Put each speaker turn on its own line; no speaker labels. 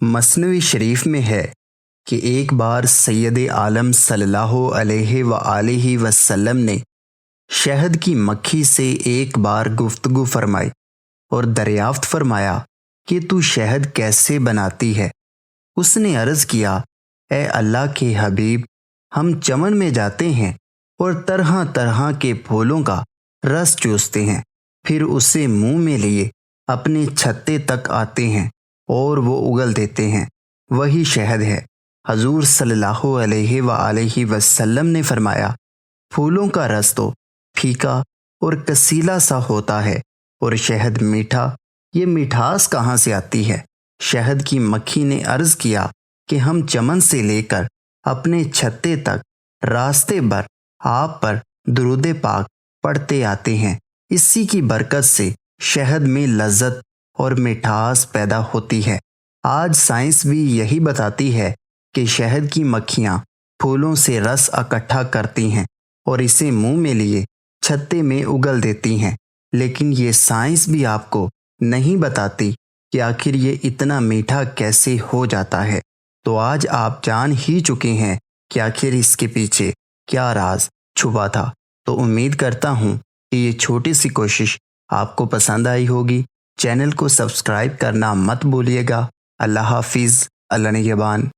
मसनवी शरीफ में है कि एक बार सैयद आलम सल्लल्लाहु अलैहि व आलिहि वसल्लम ने शहद की मक्खी से एक बार गुफ्तगू फरमाई और दरियाफ्त फरमाया कि तू शहद कैसे बनाती है। उसने अर्ज़ किया, ए अल्लाह के हबीब, हम चमन में जाते हैं और तरह तरह के फूलों का रस चूसते हैं, फिर उसे मुंह में लिए अपने छत्ते तक आते हैं और वो उगल देते हैं, वही शहद है। हजूर सल्लल्लाहु अलैहि वसल्लम ने फरमाया, फूलों का रस तो फीका और कसीला सा होता है और शहद मीठा, ये मिठास कहाँ से आती है। शहद की मक्खी ने अर्ज किया कि हम चमन से लेकर अपने छत्ते तक रास्ते भर आप पर दुरूद पाक पढ़ते आते हैं। इसी की बरकत से शहद में लज्जत और मिठास पैदा होती है। आज साइंस भी यही बताती है कि शहद की मक्खियाँ फूलों से रस इकट्ठा करती हैं और इसे मुंह में लिए छत्ते में उगल देती हैं। लेकिन ये साइंस भी आपको नहीं बताती कि आखिर ये इतना मीठा कैसे हो जाता है। तो आज आप जान ही चुके हैं कि आखिर इसके पीछे क्या राज छुपा था। तो उम्मीद करता हूँ कि ये छोटी सी कोशिश आपको पसंद आई होगी। चैनल को सब्सक्राइब करना मत भूलिएगा। अल्लाह हाफिज़, अल्लाह निगहबान।